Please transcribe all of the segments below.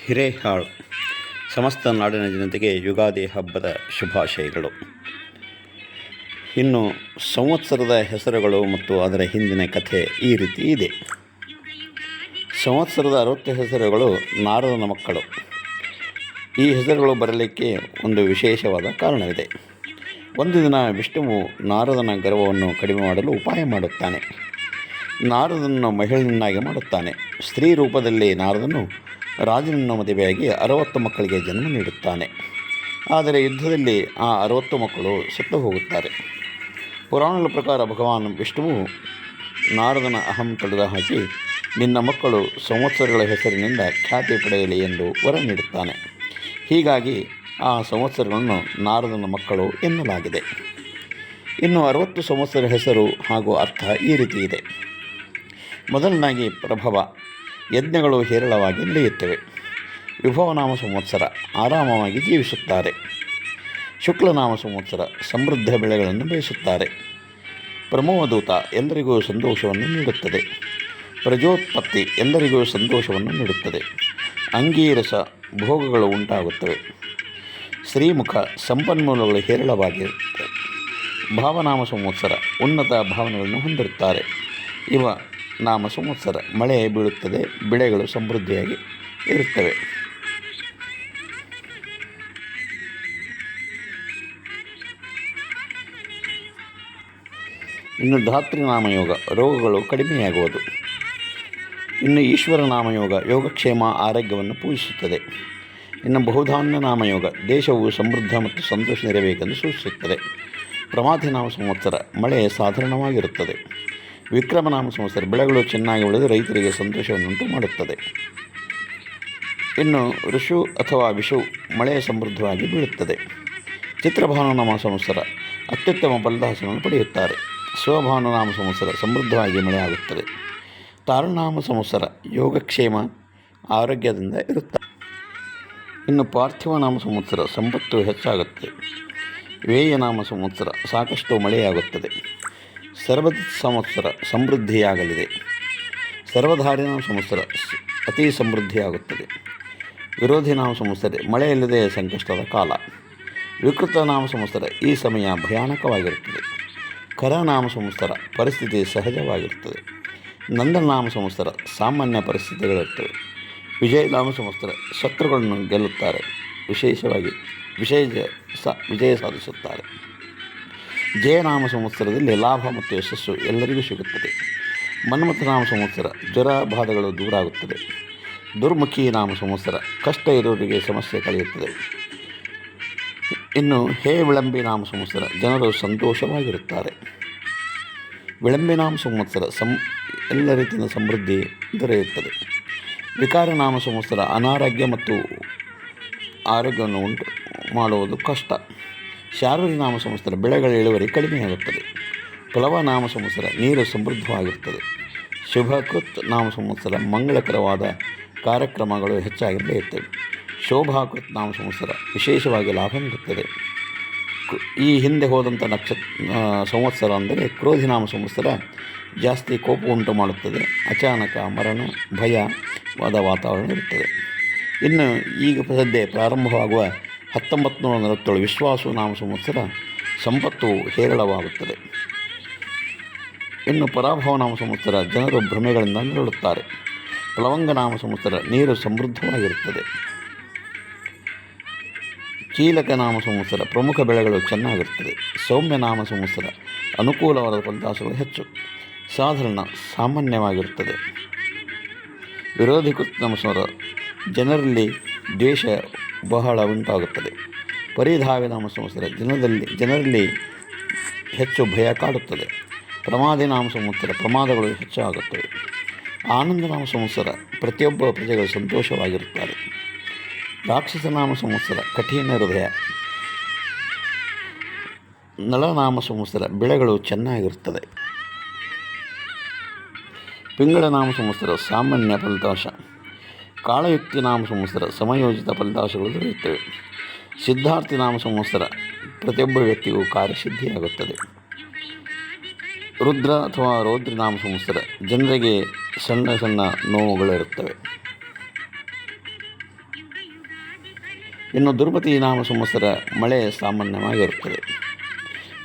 ಹಿರೇಹಾಳ್ ಸಮಸ್ತ ನಾಡಿನ ಜನತೆಗೆ ಯುಗಾದಿ ಹಬ್ಬದ ಶುಭಾಶಯಗಳು. ಇನ್ನು ಸಂವತ್ಸರದ ಹೆಸರುಗಳು ಮತ್ತು ಅದರ ಹಿಂದಿನ ಕಥೆ ಈ ರೀತಿ ಇದೆ. ಸಂವತ್ಸರದ 60 ಹೆಸರುಗಳು ನಾರದನ ಮಕ್ಕಳು. ಈ ಹೆಸರುಗಳು ಬರಲಿಕ್ಕೆ ಒಂದು ವಿಶೇಷವಾದ ಕಾರಣವಿದೆ. ಒಂದು ದಿನ ವಿಷ್ಣುವು ನಾರದನ ಗರ್ವವನ್ನು ಕಡಿಮೆ ಮಾಡಲು ಉಪಾಯ ಮಾಡುತ್ತಾನೆ. ನಾರದನನ್ನು ಮಹಿಳೆಯನ್ನಾಗಿ ಮಾಡುತ್ತಾನೆ. ಸ್ತ್ರೀ ರೂಪದಲ್ಲಿ ನಾರದನು ರಾಜನನ್ನು ಮದುವೆಯಾಗಿ 60 ಮಕ್ಕಳಿಗೆ ಜನ್ಮ ನೀಡುತ್ತಾನೆ. ಆದರೆ ಯುದ್ಧದಲ್ಲಿ ಆ 60 ಮಕ್ಕಳು ಸತ್ತು ಹೋಗುತ್ತಾರೆ. ಪುರಾಣಗಳ ಪ್ರಕಾರ ಭಗವಾನ್ ವಿಷ್ಣುವು ನಾರದನ ಅಹಂ ತೊಡೆದುಹಾಕಿ ನಿನ್ನ ಮಕ್ಕಳು ಸಂವತ್ಸರಗಳ ಹೆಸರಿನಿಂದ ಖ್ಯಾತಿ ಪಡೆಯಲಿ ಎಂದು ವರ ನೀಡುತ್ತಾನೆ. ಹೀಗಾಗಿ ಆ ಸಂವತ್ಸರಗಳನ್ನು ನಾರದನ ಮಕ್ಕಳು ಎನ್ನಲಾಗಿದೆ. ಇನ್ನು 60 ಸಂವತ್ಸರ ಹೆಸರು ಹಾಗೂ ಅರ್ಥ ಈ ರೀತಿ ಇದೆ. ಮೊದಲನಾಗಿ ಪ್ರಭವ, ಯಜ್ಞಗಳು ಹೇರಳವಾಗಿ ನಡೆಯುತ್ತವೆ. ವಿಭವನಾಮ ಸಂವತ್ಸರ, ಆರಾಮವಾಗಿ ಜೀವಿಸುತ್ತಾರೆ. ಶುಕ್ಲನಾಮ ಸಂವತ್ಸರ, ಸಮೃದ್ಧ ಬೆಳೆಗಳನ್ನು ಬೆಳೆಸುತ್ತಾರೆ. ಪ್ರಮೋದೂತ, ಎಲ್ಲರಿಗೂ ಸಂತೋಷವನ್ನು ನೀಡುತ್ತದೆ. ಪ್ರಜೋತ್ಪತ್ತಿ, ಎಲ್ಲರಿಗೂ ಸಂತೋಷವನ್ನು ನೀಡುತ್ತದೆ. ಅಂಗೀರಸ, ಭೋಗಗಳು ಉಂಟಾಗುತ್ತವೆ. ಶ್ರೀಮುಖ, ಸಂಪನ್ಮೂಲಗಳು ಹೇರಳವಾಗಿರುತ್ತವೆ. ಭಾವನಾಮ ಸಂವತ್ಸರ, ಉನ್ನತ ಭಾವನೆಗಳನ್ನು ಹೊಂದಿರುತ್ತಾರೆ. ಇವ ನಾಮ ಸಂವತ್ಸರ, ಮಳೆ ಬೀಳುತ್ತದೆ, ಬೆಳೆಗಳು ಸಮೃದ್ಧಿಯಾಗಿ ಇರುತ್ತವೆ. ಇನ್ನು ಧಾತ್ರಿ ನಾಮಯೋಗ, ರೋಗಗಳು ಕಡಿಮೆಯಾಗುವುದು. ಇನ್ನು ಈಶ್ವರ ನಾಮಯೋಗ, ಯೋಗಕ್ಷೇಮ ಆರೋಗ್ಯವನ್ನು ಪೂಜಿಸುತ್ತದೆ. ಇನ್ನು ಬಹುಧಾನ್ಯ ನಾಮಯೋಗ, ದೇಶವು ಸಮೃದ್ಧ ಮತ್ತು ಸಂತೋಷ ಇರಬೇಕೆಂದು ಸೂಚಿಸುತ್ತದೆ. ಪ್ರಮಾಥಿ ನಾಮ ಸಂವತ್ಸರ, ಮಳೆ ಸಾಧಾರಣವಾಗಿರುತ್ತದೆ. ವಿಕ್ರಮನಾಮ ಸಂವತ್ಸರ, ಬೆಳೆಗಳು ಚೆನ್ನಾಗಿ ಬೆಳೆದು ರೈತರಿಗೆ ಸಂತೋಷವನ್ನುಂಟು ಮಾಡುತ್ತದೆ. ಇನ್ನು ಋಷು ಅಥವಾ ವಿಷು, ಮಳೆ ಸಮೃದ್ಧವಾಗಿ ಬೀಳುತ್ತದೆ. ಚಿತ್ರಭಾನುನಾಮ ಸಂವತ್ಸರ, ಅತ್ಯುತ್ತಮ ಫಲಿತಾಂಶಗಳನ್ನು ಪಡೆಯುತ್ತಾರೆ. ಸ್ವಭಾನುನಾಮ ಸಂವತ್ಸರ, ಸಮೃದ್ಧವಾಗಿ ಮಳೆಯಾಗುತ್ತದೆ. ತಾರುನಾಮ ಸಂವತ್ಸರ, ಯೋಗಕ್ಷೇಮ ಆರೋಗ್ಯದಿಂದ ಇರುತ್ತಾರೆ. ಇನ್ನು ಪಾರ್ಥಿವನಾಮ ಸಂವತ್ಸರ, ಸಂಪತ್ತು ಹೆಚ್ಚಾಗುತ್ತದೆ. ವೇಯನಾಮ ಸಂವತ್ಸರ, ಸಾಕಷ್ಟು ಮಳೆಯಾಗುತ್ತದೆ. ಸರ್ವದಿತ್ ಸಂವತ್ಸರ, ಸಮೃದ್ಧಿಯಾಗಲಿದೆ. ಸರ್ವಧಾರಿನಾಮ ಸಂವತ್ಸರ, ಅತಿ ಸಮೃದ್ಧಿಯಾಗುತ್ತದೆ. ವಿರೋಧಿ ನಾಮ ಸಂವತ್ಸರ, ಮಳೆಯಿಲ್ಲದೆ ಸಂಕಷ್ಟದ ಕಾಲ. ವಿಕೃತ ನಾಮ ಸಂವತ್ಸರ, ಈ ಸಮಯ ಭಯಾನಕವಾಗಿರುತ್ತದೆ. ಖರನಾಮ ಸಂವತ್ಸರ, ಪರಿಸ್ಥಿತಿ ಸಹಜವಾಗಿರುತ್ತದೆ. ನಂದನಾಮ ಸಂವತ್ಸರ, ಸಾಮಾನ್ಯ ಪರಿಸ್ಥಿತಿಗಳಿರುತ್ತವೆ. ವಿಜಯನಾಮ ಸಂವತ್ಸರ, ಶತ್ರುಗಳನ್ನು ಗೆಲ್ಲುತ್ತಾರೆ. ವಿಶೇಷವಾಗಿ ವಿಜಯ ಸಾಧಿಸುತ್ತಾರೆ. ಜಯನಾಮ ಸಂವತ್ಸರದಲ್ಲಿ ಲಾಭ ಮತ್ತು ಯಶಸ್ಸು ಎಲ್ಲರಿಗೂ ಸಿಗುತ್ತದೆ. ಮನ್ಮಥನಾಮ ಸಂವತ್ಸರ, ಜ್ವರ ಬಾಧೆಗಳು ದೂರ ಆಗುತ್ತದೆ. ದುರ್ಮುಖಿ ನಾಮ ಸಂವತ್ಸರ, ಕಷ್ಟ ಇರುವವರಿಗೆ ಸಮಸ್ಯೆ ಕಳೆಯುತ್ತದೆ. ಇನ್ನು ಹೇ ವಿಳಂಬಿ ನಾಮ ಸಂವತ್ಸರ, ಜನರು ಸಂತೋಷವಾಗಿರುತ್ತಾರೆ. ವಿಳಂಬಿ ನಾಮ ಸಂವತ್ಸರ, ಎಲ್ಲ ರೀತಿಯ ಸಮೃದ್ಧಿ ದೊರೆಯುತ್ತದೆ. ವಿಕಾರಿ ನಾಮ ಸಂವತ್ಸರ, ಅನಾರೋಗ್ಯ ಮತ್ತು ಆರೋಗ್ಯವನ್ನು ಉಂಟು ಮಾಡುವುದು ಕಷ್ಟ. ಶಾರ್ವರಿ ನಾಮ ಸಂವತ್ಸರ, ಬೆಳೆಗಳ ಇಳುವರಿ ಕಡಿಮೆಯಾಗುತ್ತದೆ. ಪ್ಲವ ನಾಮ ಸಂವತ್ಸರ, ನೀರು ಸಮೃದ್ಧವಾಗಿರುತ್ತದೆ. ಶುಭಕೃತ್ ನಾಮ ಸಂವತ್ಸರ, ಮಂಗಳಕರವಾದ ಕಾರ್ಯಕ್ರಮಗಳು ಹೆಚ್ಚಾಗಿ ನಡೆಯುತ್ತವೆ. ಶೋಭಾಕೃತ್ ನಾಮ ಸಂವತ್ಸರ, ವಿಶೇಷವಾಗಿ ಲಾಭ ನೀಡುತ್ತದೆ. ಈ ಹಿಂದೆ ಹೋದಂಥ ಸಂವತ್ಸರ ಅಂದರೆ ಕ್ರೋಧಿ ನಾಮ ಸಂವತ್ಸರ, ಜಾಸ್ತಿ ಕೋಪ ಉಂಟು ಮಾಡುತ್ತದೆ. ಅಚಾನಕ ಮರಣ, ಭಯವಾದ ವಾತಾವರಣ ಇರುತ್ತದೆ. ಇನ್ನು ಈಗ ಸದ್ಯ ಪ್ರಾರಂಭವಾಗುವ 1947 ವಿಶ್ವಾಸು ನಾಮ ಸಂವತ್ಸರ, ಸಂಪತ್ತು ಹೇರಳವಾಗುತ್ತದೆ. ಇನ್ನು ಪರಾಭವ ನಾಮ ಸಂವತ್ಸರ, ಜನರು ಭ್ರಮೆಗಳಿಂದ ನರಳುತ್ತಾರೆ. ಪ್ಲವಂಗ ನಾಮ ಸಂವತ್ಸರ, ನೀರು ಸಮೃದ್ಧವಾಗಿರುತ್ತದೆ. ಕೀಲಕ ನಾಮ ಸಂವತ್ಸರ, ಪ್ರಮುಖ ಬೆಳೆಗಳು ಚೆನ್ನಾಗಿರುತ್ತದೆ. ಸೌಮ್ಯ ನಾಮ ಸಂವತ್ಸರ, ಅನುಕೂಲವಾದ ಫಲಿತಾಂಶಗಳು ಹೆಚ್ಚು. ಸಾಧಾರಣ, ಸಾಮಾನ್ಯವಾಗಿರುತ್ತದೆ. ವಿರೋಧಿಕೃತ ನಾಮ ಸಂವತ್ಸರ, ಜನರಲ್ಲಿ ದ್ವೇಷ ಬಹಳ ಉಂಟಾಗುತ್ತದೆ. ಪರಿಧಾವಿ ನಾಮ ಸಂವತ್ಸರ, ಜನರಲ್ಲಿ ಹೆಚ್ಚು ಭಯ ಕಾಡುತ್ತದೆ. ಪ್ರಮಾದಿ ನಾಮ ಸಂವತ್ಸರ, ಪ್ರಮಾದಗಳು ಹೆಚ್ಚಾಗುತ್ತವೆ. ಆನಂದ ನಾಮ ಸಂವತ್ಸರ, ಪ್ರತಿಯೊಬ್ಬ ಪ್ರಜೆಗಳು ಸಂತೋಷವಾಗಿರುತ್ತಾರೆ. ರಾಕ್ಷಸ ನಾಮ ಸಂವತ್ಸರ, ಕಠಿಣ ಹೃದಯ. ನಳನಾಮ ಸಂವತ್ಸರ, ಬೆಳೆಗಳು ಚೆನ್ನಾಗಿರುತ್ತದೆ. ಪಿಂಗಳ ನಾಮ ಸಂವತ್ಸರ, ಸಾಮಾನ್ಯ ಫಲಿತಾಂಶ. ಕಾಳಯುಕ್ತಿ ನಾಮ ಸಂವತ್ಸರ, ಸಮಯೋಚಿತ ಫಲಿತಾಂಶಗಳು ದೊರೆಯುತ್ತವೆ. ಸಿದ್ಧಾರ್ಥಿ ನಾಮ ಸಂವತ್ಸರ, ಪ್ರತಿಯೊಬ್ಬ ವ್ಯಕ್ತಿಗೂ ಕಾರ್ಯಸಿದ್ಧಿಯಾಗುತ್ತದೆ. ರುದ್ರ ಅಥವಾ ರೌದ್ರಿ ನಾಮ ಸಂವತ್ಸರ, ಜನರಿಗೆ ಸಣ್ಣ ಸಣ್ಣ ನೋವುಗಳಿರುತ್ತವೆ. ಇನ್ನು ದುರ್ಮತಿ ನಾಮ ಸಂವತ್ಸರ ಮಳೆ ಸಾಮಾನ್ಯವಾಗಿರುತ್ತದೆ.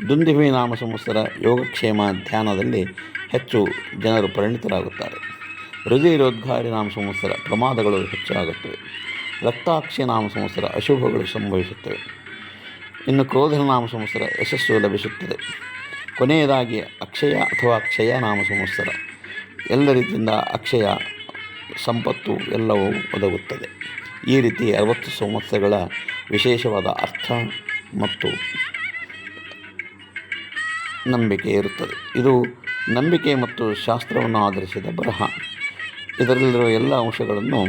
ದುಂದುಭಿ ನಾಮ ಸಂವತ್ಸರ ಯೋಗಕ್ಷೇಮ ಧ್ಯಾನದಲ್ಲಿ ಹೆಚ್ಚು ಜನರು ಪರಿಣಿತರಾಗುತ್ತಾರೆ. ಹೃದಯರೋದ್ಗಾರಿ ನಾಮ ಸಂವತ್ಸರ ಪ್ರಮಾದಗಳು ಹೆಚ್ಚಾಗುತ್ತವೆ. ರಕ್ತಾಕ್ಷಿ ನಾಮ ಸಂವತ್ಸರ ಅಶುಭಗಳು ಸಂಭವಿಸುತ್ತವೆ. ಇನ್ನು ಕ್ರೋಧನ ನಾಮ ಸಂವತ್ಸರ ಯಶಸ್ಸು ಲಭಿಸುತ್ತದೆ. ಕೊನೆಯದಾಗಿ ಅಕ್ಷಯ ಅಥವಾ ಕ್ಷಯ ನಾಮ ಸಂವತ್ಸರ ಎಲ್ಲ ರೀತಿಯಿಂದ ಅಕ್ಷಯ ಸಂಪತ್ತು ಎಲ್ಲವೂ ಒದಗುತ್ತದೆ. ಈ ರೀತಿ 60 ಸಂವತ್ಸರಗಳ ವಿಶೇಷವಾದ ಅರ್ಥ ಮತ್ತು ನಂಬಿಕೆ ಇರುತ್ತದೆ. ಇದು ನಂಬಿಕೆ ಮತ್ತು ಶಾಸ್ತ್ರವನ್ನು ಆಧರಿಸಿದ ಬರಹ. ಇದರಲ್ಲಿರುವ ಎಲ್ಲ ಅಂಶಗಳನ್ನು